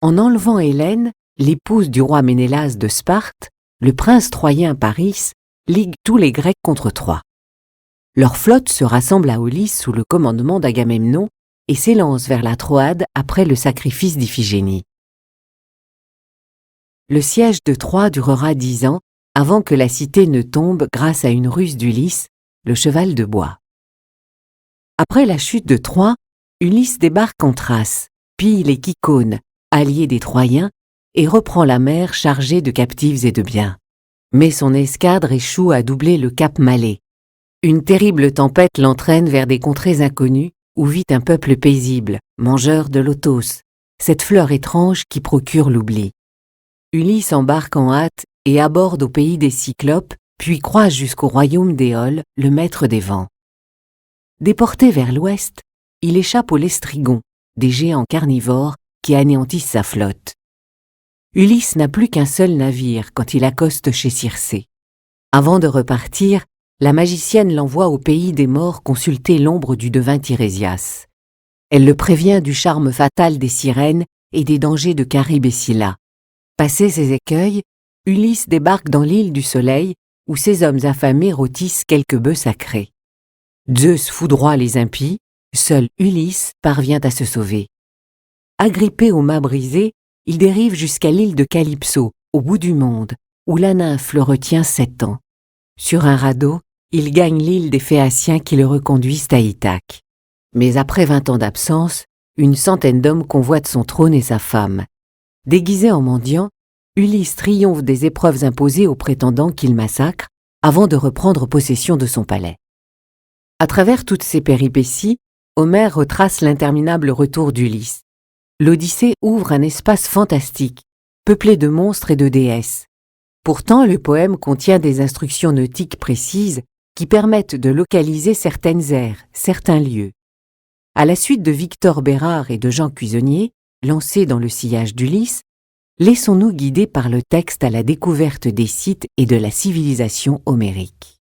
En enlevant Hélène, l'épouse du roi Ménélas de Sparte, le prince troyen Paris ligue tous les Grecs contre Troie. Leur flotte se rassemble à Aulis sous le commandement d'Agamemnon et s'élance vers la Troade après le sacrifice d'Iphigénie. Le siège de Troie durera 10 ans avant que la cité ne tombe grâce à une ruse d'Ulysse, le cheval de bois. Après la chute de Troie, Ulysse débarque en Thrace, pille les Kycônes, alliés des Troyens, et reprend la mer chargée de captifs et de biens. Mais son escadre échoue à doubler le cap Malais. Une terrible tempête l'entraîne vers des contrées inconnues où vit un peuple paisible, mangeur de lotos, cette fleur étrange qui procure l'oubli. Ulysse embarque en hâte et aborde au pays des Cyclopes, puis croise jusqu'au royaume d'Éole, le maître des vents. Déporté vers l'ouest, il échappe aux Lestrygons, des géants carnivores qui anéantissent sa flotte. Ulysse n'a plus qu'un seul navire quand il accoste chez Circé. Avant de repartir, la magicienne l'envoie au pays des morts consulter l'ombre du devin Tirésias. Elle le prévient du charme fatal des sirènes et des dangers de Charybde et Scylla. Passé ces écueils, Ulysse débarque dans l'île du Soleil où ses hommes affamés rôtissent quelques bœufs sacrés. Zeus foudroie les impies, seul Ulysse parvient à se sauver. Agrippé au mât brisé, il dérive jusqu'à l'île de Calypso, au bout du monde, où la nymphe le retient 7 ans. Sur un radeau, il gagne l'île des Phéaciens qui le reconduisent à Ithaque. Mais après 20 ans d'absence, une centaine d'hommes convoitent son trône et sa femme. Déguisé en mendiant, Ulysse triomphe des épreuves imposées aux prétendants qu'il massacre avant de reprendre possession de son palais. À travers toutes ces péripéties, Homère retrace l'interminable retour d'Ulysse. L'Odyssée ouvre un espace fantastique, peuplé de monstres et de déesses. Pourtant, le poème contient des instructions nautiques précises qui permettent de localiser certaines aires, certains lieux. À la suite de Victor Bérard et de Jean Cuisonnier, lancés dans le sillage d'Ulysse, laissons-nous guider par le texte à la découverte des sites et de la civilisation homérique.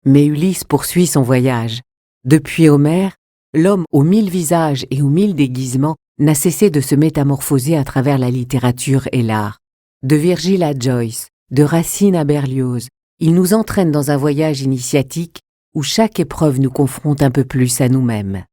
Mais Ulysse poursuit son voyage. Depuis Homère, l'homme aux 1000 visages et aux 1000 déguisements n'a cessé de se métamorphoser à travers la littérature et l'art. De Virgile à Joyce, de Racine à Berlioz, il nous entraîne dans un voyage initiatique où chaque épreuve nous confronte un peu plus à nous-mêmes.